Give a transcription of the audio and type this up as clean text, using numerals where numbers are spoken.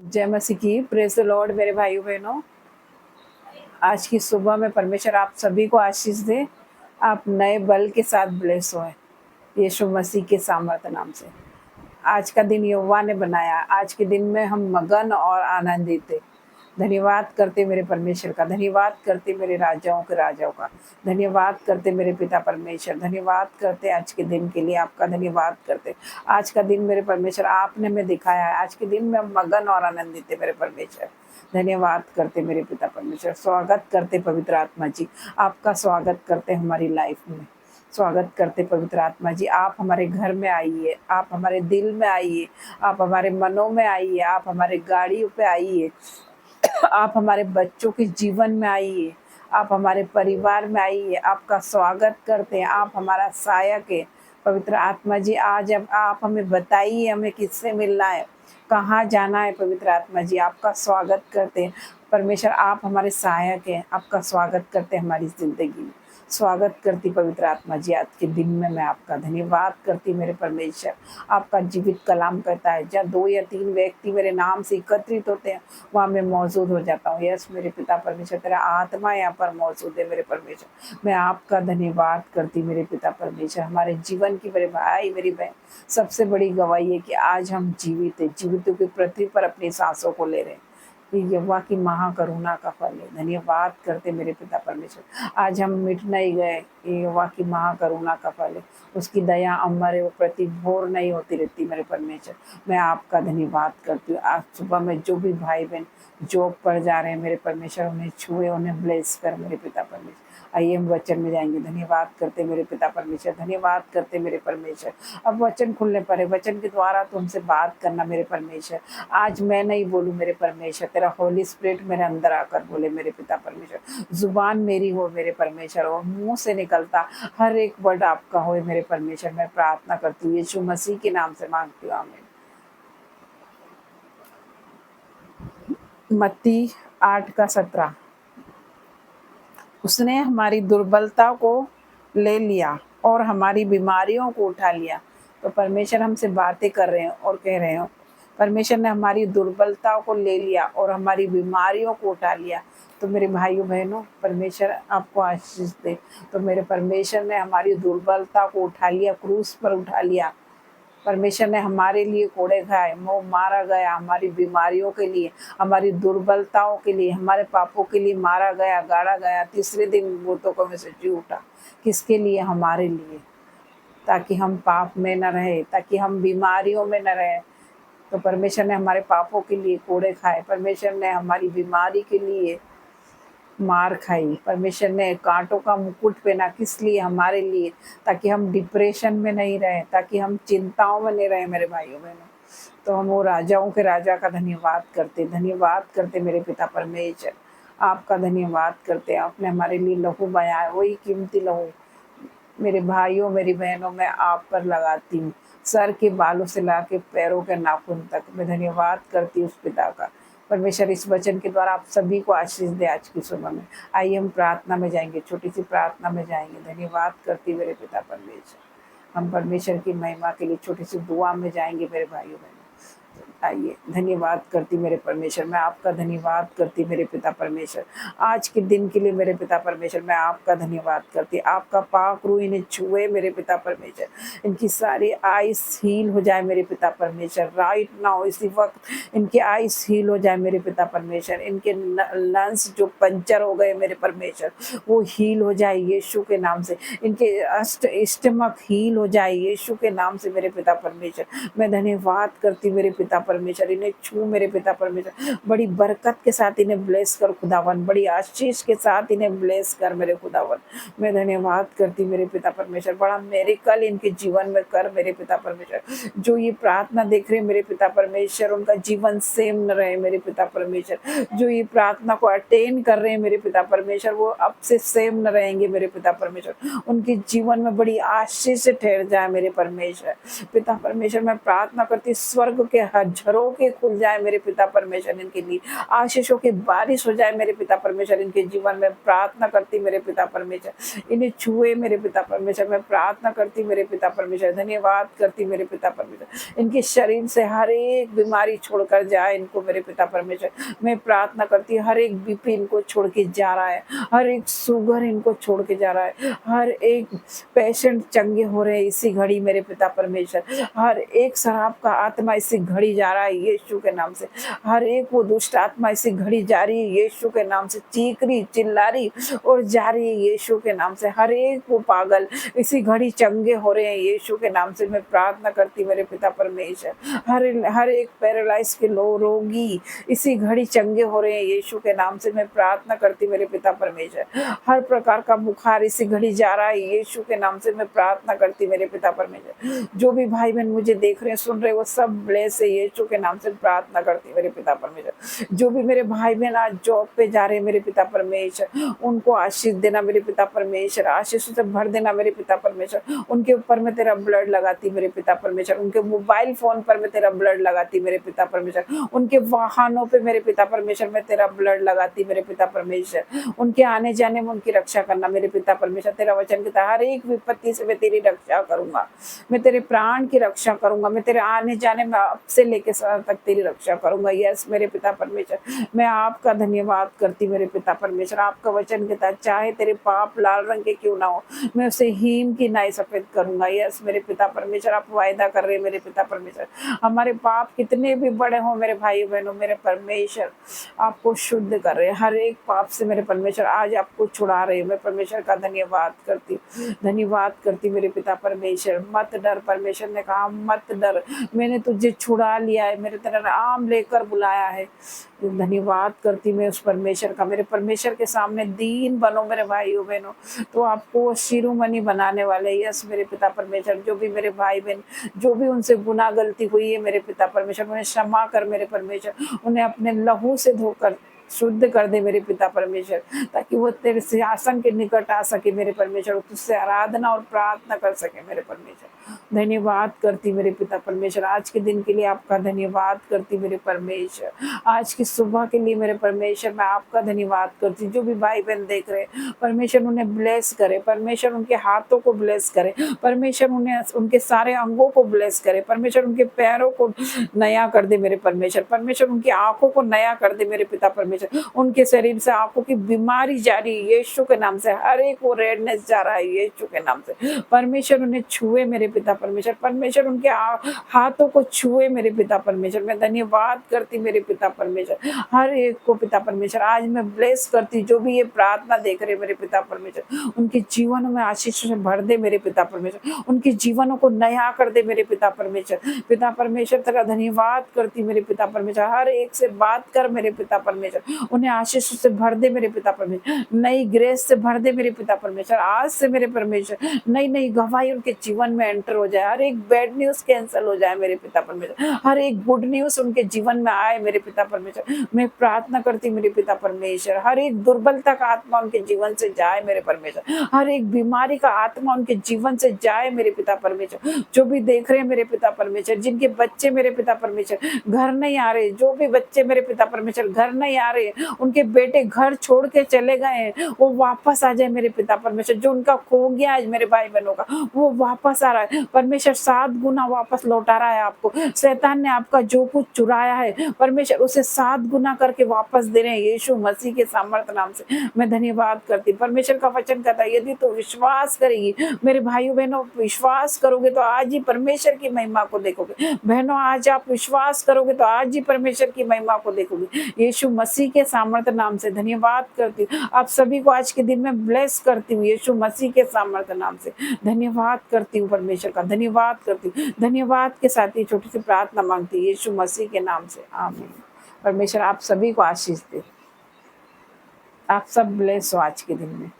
जय मसीह की। Praise the Lord मेरे भाइयों बहनों। आज की सुबह में परमेश्वर आप सभी को आशीष दे। आप नए बल के साथ ब्लेस होए यीशु मसीह के सामर्थ्य नाम से। आज का दिन यहोवा ने बनाया। आज के दिन में हम मगन और आनंदित थे। धन्यवाद करते मेरे परमेश्वर का, धन्यवाद करते मेरे राजाओं के राजाओं का, धन्यवाद करते मेरे पिता परमेश्वर, धन्यवाद करते आज के दिन के लिए आपका धन्यवाद करते। आज का दिन मेरे परमेश्वर आपने हमें दिखाया है। आज के दिन में हम मगन और आनंदित थे मेरे परमेश्वर। धन्यवाद करते मेरे पिता परमेश्वर। स्वागत करते पवित्र आत्मा जी, आपका स्वागत करते हमारी लाइफ में। स्वागत करते पवित्र आत्मा जी, आप हमारे घर में आइए, आप हमारे दिल में आइए, आप हमारे मनों में आइए, आप हमारे गाड़ियों पे आइए, आप हमारे बच्चों के जीवन में आइए, आप हमारे परिवार में आइए। आपका स्वागत करते हैं। आप हमारा सहायक है पवित्र आत्मा जी। आज अब आप हमें बताइए हमें किससे मिलना है, कहाँ जाना है। पवित्र आत्मा जी आपका स्वागत करते हैं परमेश्वर। आप हमारे सहायक हैं। आपका स्वागत करते हैं हमारी जिंदगी में। स्वागत करती पवित्र आत्मा जी। आज के दिन में मैं आपका धन्यवाद करती मेरे परमेश्वर। आपका जीवित कलाम कहता है जहाँ 2 या 3 व्यक्ति मेरे नाम से एकत्रित होते हैं वहाँ मैं मौजूद हो जाता हूँ। यस मेरे पिता परमेश्वर, तेरा आत्मा यहाँ पर मौजूद है मेरे परमेश्वर। मैं आपका धन्यवाद करती मेरे पिता परमेश्वर। हमारे जीवन की मेरे भाई मेरी बहन सबसे बड़ी गवाही है कि आज हम जीवित है, जीवितों की पृथ्वी पर अपनी सांसों को ले रहे हैं। ये यहोवा की महाकरुणा का फल है। धन्यवाद करते मेरे पिता परमेश्वर। आज हम मिट नहीं गए, ये यहोवा की महाकरुणा का फल है। उसकी दया अमर है, वो प्रति भोर नहीं होती रहती मेरे परमेश्वर। मैं आपका धन्यवाद करती हूँ। आज सुबह में जो भी भाई बहन जॉब पर जा रहे हैं मेरे परमेश्वर, उन्हें छुए, उन्हें ब्लेस कर मेरे पिता परमेश्वर। आइए हम वचन में जाएंगे। धन्यवाद करते मेरे पिता परमेश्वर, धन्यवाद करते मेरे परमेश्वर। अब वचन खुलने पर है, वचन के द्वारा तुमसे बात करना मेरे परमेश्वर। आज मैं नहीं बोलूँ मेरे परमेश्वर, तेरा होली स्पिरिट मेरे अंदर आकर बोले मेरे पिता परमेश्वर। जुबान मेरी हो मेरे परमेश्वर, और मुंह से निकलता हर एक वर्ड आपका हो मेरे परमेश्वर। मैं प्रार्थना करती हूँ यीशु मसीह के नाम से मांगती हूँ, आमीन। मत्ती 8:17। उसने हमारी दुर्बलता को ले लिया और हमारी बीमारियों को उठा लिया। तो परमेश्वर हमसे बातें कर रहे हैं और कह रहे हो परमेश्वर ने हमारी दुर्बलताओं को ले लिया और हमारी बीमारियों को उठा लिया। तो मेरे भाइयों बहनों, परमेश्वर आपको आशीष दे। तो मेरे परमेश्वर ने हमारी दुर्बलता को उठा लिया, क्रूस पर उठा लिया। परमेश्वर ने हमारे लिए कोड़े खाए, वो मारा गया हमारी बीमारियों के लिए, हमारी दुर्बलताओं के लिए, हमारे पापों के लिए मारा गया, गाड़ा गया। तीसरे दिन मृतकों में से जी उठा। किसके लिए? हमारे लिए, ताकि हम पाप में न रहे, ताकि हम बीमारियों में न रहे। तो परमेश्वर ने हमारे पापों के लिए कोड़े खाए, परमेश्वर ने हमारी बीमारी के लिए मार खाई, परमेश्वर ने कांटों का मुकुट पहना। किस लिए? हमारे लिए, ताकि हम डिप्रेशन में नहीं रहे, ताकि हम चिंताओं में नहीं रहे मेरे भाइयों बहनों। तो हम वो राजाओं के राजा का धन्यवाद करते, धन्यवाद करते मेरे पिता परमेश्वर। आपका धन्यवाद करते। आपने हमारे लिए लहू बहाया, वही कीमती लहू मेरे भाइयों मेरी बहनों मैं आप पर लगाती हूँ, सर के बालों से लाके पैरों के नाखून तक। मैं धन्यवाद करती हूँ उस पिता का। परमेश्वर इस वचन के द्वारा आप सभी को आशीष दे आज की सुबह में। आइए हम प्रार्थना में जाएंगे, छोटी सी प्रार्थना में जाएंगे। धन्यवाद करती मेरे पिता परमेश्वर। हम परमेश्वर की महिमा के लिए छोटी सी दुआ में जाएंगे मेरे भाइयों बहनों। आइए, धन्यवाद करती मेरे परमेश्वर। मैं आपका धन्यवाद करती मेरे पिता परमेश्वर। आज के दिन के लिए मेरे पिता परमेश्वर मैं आपका धन्यवाद करती। आपका पाक रूह इन्हें छुए मेरे पिता परमेश्वर। इनकी सारी आइस हील हो जाए मेरे पिता परमेश्वर। राइट नाउ इसी वक्त इनके आइस हील हो जाए मेरे पिता परमेश्वर। इनके लंग्स जो पंचर हो गए मेरे परमेश्वर वो हील हो जाए यीशु के नाम से। इनके स्टमक हील हो जाए यीशु के नाम से मेरे पिता परमेश्वर। मैं धन्यवाद करती मेरे पिता परमेश्वर। इन्हें छू मेरे पिता परमेश्वर। बड़ी बरकत के साथ इन्हें ब्लेस कर खुदावन, बड़ी आशीष के साथ इन्हें ब्लेस कर मेरे खुदावन। मैं धन्यवाद करती मेरे पिता परमेश्वर। बड़ा मेरिकल इनके जीवन में कर मेरे पिता परमेश्वर। जो ये प्रार्थना देख रहे मेरे पिता परमेश्वर, उनका जीवन सेम न रहे मेरे पिता परमेश्वर। जो ये प्रार्थना को अटेन कर रहे हैं मेरे पिता परमेश्वर, वो अब से सेम न रहेंगे मेरे पिता परमेश्वर। उनके जीवन में बड़ी आशीष से ठहर जाए मेरे परमेश्वर। पिता परमेश्वर मैं प्रार्थना करती, स्वर्ग के झरोके खुल जाए मेरे पिता परमेश्वर इनके लिए, आशीषों की बारिश हो जाए मेरे पिता परमेश्वर इनके जीवन में। प्रार्थना करती मेरे पिता परमेश्वर, इन्हें छुए मेरे पिता परमेश्वर। मैं प्रार्थना करती मेरे पिता परमेश्वर, धन्यवाद करती मेरे पिता परमेश्वर, इनके शरीर से हर एक बीमारी छोड़कर जाए इनको मेरे पिता परमेश्वर। मैं प्रार्थना करती हर एक बीपी इनको छोड़ के जा रहा है, हर एक शुगर इनको छोड़ के जा रहा है, हर एक पेशेंट चंगे हो रहे हैं इसी घड़ी मेरे पिता परमेश्वर। हर एक शराब का आत्मा इसी घड़ी जा रहा है यीशु के नाम से। हर एक वो दुष्ट आत्मा इसी घड़ी जा रही है यीशु के नाम से, चीख रही चिल्ला रही और जा रही है यीशु के नाम से। हर एक वो पागल इसी घड़ी चंगे हो रहे हैं यीशु के नाम से। मैं प्रार्थना करती मेरे पिता परमेश्वर, हर एक पैरालाइज के रोगी इसी घड़ी चंगे हो रहे हैं यीशु के नाम से। मैं प्रार्थना करती मेरे पिता परमेश्वर, हर प्रकार का बुखार इसी घड़ी जा रहा है यीशु के नाम से। मैं प्रार्थना करती मेरे पिता परमेश्वर, जो भी भाई बहन मुझे देख रहे हैं सुन रहे हैं वो सब ब्लेस है यीशु के नाम से। प्रार्थना करती मेरे पिता परमेश्वर, जो भी मेरे भाई बहन आज जॉब पे जा रहे हैं मेरे पिता परमेश्वर, उनको आशीष देना मेरे पिता परमेश्वर, आशीषों से भर देना मेरे पिता परमेश्वर। उनके ऊपर में तेरा ब्लड लगाती मेरे पिता परमेश्वर, उनके मोबाइल फोन पर मैं तेरा ब्लड लगाती मेरे पिता परमेश्वर, उनके वाहनों पे मेरे पिता परमेश्वर मैं तेरा ब्लड लगाती मेरे पिता परमेश्वर। उनके आने जाने में उनकी रक्षा करना मेरे पिता परमेश्वर। तेरा वचन कहता है हर एक विपत्ति से मैं तेरी रक्षा करूंगा, मैं तेरे प्राण की रक्षा करूंगा, मैं तेरे आने जाने में अब से लेके साल तक तेरी रक्षा करूंगा। यस मेरे पिता परमेश्वर, मैं आपका धन्यवाद करती मेरे पिता परमेश्वर। आपका वचन कहता है चाहे तेरे पाप लाल रंग के क्यों ना हो, मैं उसे हीम की नाई सफेद करूंगा। यस मेरे पिता परमेश्वर, आप वायदा कर रहे मेरे पिता परमेश्वर, हमारे पाप कितने भी बड़े हो मेरे भाई बहनों, मेरे परमेश्वर आपको शुद्ध कर रहे हैं हर एक पाप से मेरे परमेश्वर। आज आपको छुड़ा रहे मैं परमेश्वर का धन्यवाद करती, धन्यवाद करती मेरे पिता परमेश्वर। मत डर, परमेश्वर ने कहा मत डर, मैंने तुझे छुड़ा लिया है, मेरे तेरा नाम लेकर बुलाया है। धन्यवाद करती मैं उस परमेश्वर का। मेरे परमेश्वर के सामने दीन बनो मेरे भाइयों बहनों, तो आपको शिरोमणि बनाने वाले। यस मेरे पिता परमेश्वर, जो भी मेरे भाई बहन जो भी उनसे गुनाह गलती हुई है मेरे पिता परमेश्वर, उन्हें क्षमा कर मेरे परमेश्वर, उन्हें अपने लहू से धोकर शुद्ध कर दे मेरे पिता परमेश्वर, ताकि वो तेरे सिंहासन के निकट आ सके मेरे परमेश्वर, तुझसे आराधना और प्रार्थना कर सके मेरे परमेश्वर। धन्यवाद करती मेरे पिता परमेश्वर, आज के दिन के लिए आपका धन्यवाद करती मेरे परमेश्वर, आज की सुबह के लिए मेरे परमेश्वर मैं आपका धन्यवाद करती। जो भी भाई बहन देख रहे परमेश्वर उन्हें ब्लेस करे, परमेश्वर उनके हाथों को ब्लेस करे, परमेश्वर उन्हें उनके सारे अंगों को ब्लेस करे, परमेश्वर उनके पैरों को नया कर दे मेरे परमेश्वर, परमेश्वर उनकी आंखों को नया कर दे मेरे पिता परमेश्वर। उनके शरीर से आंखों की बीमारी जा रही है यीशु के नाम से, हर एक वो रेडनेस जा रहा है यीशु के नाम से। परमेश्वर उन्हें छुए मेरे पिता परमेश्वर, परमेश्वर उनके हाथों को छुए मेरे पिता परमेश्वर। मैं धन्यवाद करती मेरे पिता परमेश्वर, हर एक को पिता परमेश्वर आज मैं ब्लेस करती। जो भी ये प्रार्थना देख रहे मेरे पिता परमेश्वर, उनके जीवनों में आशीष से भर दे मेरे पिता परमेश्वर, उनके जीवनों को नया कर दे मेरे पिता परमेश्वर। पिता परमेश्वर तेरा धन्यवाद करती मेरे पिता परमेश्वर, हर एक से बात कर मेरे पिता परमेश्वर, उन्हें आशीष से भर दे मेरे पिता परमेश्वर, नई ग्रेस से भर दे मेरे पिता परमेश्वर। आज से मेरे परमेश्वर नई नई गवाही उनके जीवन में एंटर हो जाए, हर एक बैड न्यूज कैंसिल हो जाए मेरे पिता परमेश्वर, हर एक गुड न्यूज उनके जीवन में आए मेरे पिता परमेश्वर। मैं प्रार्थना करती मेरे पिता परमेश्वर, हर एक दुर्बलता का आत्मा उनके जीवन से जाए मेरे परमेश्वर, हर एक बीमारी का आत्मा उनके जीवन से जाए मेरे पिता परमेश्वर। जो भी देख रहे हैं मेरे पिता परमेश्वर, जिनके बच्चे मेरे पिता परमेश्वर घर नहीं आ रहे, जो भी बच्चे मेरे पिता परमेश्वर घर नहीं आ रहे, उनके बेटे घर छोड़ के चले गए, वो वापस आ जाए मेरे पिता परमेश्वर। जो उनका खो गया आज मेरे भाई बहनों का, वो वापस आ रहा है परमेश्वर, 7 गुना वापस लौटा रहा है आपको। शैतान ने आपका जो कुछ चुराया है परमेश्वर उसे 7 गुना करके वापस दे रहे हैं यीशु मसीह के सामर्थ नाम से। मैं धन्यवाद करती। परमेश्वर का वचन कहता है यदि तो विश्वास करेगी मेरे भाइयों बहनों, विश्वास करोगे तो आज ही परमेश्वर की महिमा को देखोगे। बहनों आज आप विश्वास करोगे तो आज ही परमेश्वर की महिमा को देखोगे यीशु मसीह के सामर्थ नाम से। धन्यवाद करती हूँ आप सभी को, आज के दिन में ब्लेस करती हूँ यीशु मसीह के सामर्थ नाम से। धन्यवाद करती हूँ परमेश्वर का, धन्यवाद करती हूँ। धन्यवाद के साथ ही छोटी सी प्रार्थना मांगती हूँ यीशु मसीह के नाम से, आमीन। परमेश्वर आप सभी को आशीष दे, आप सब ब्लेस हो आज के दिन में।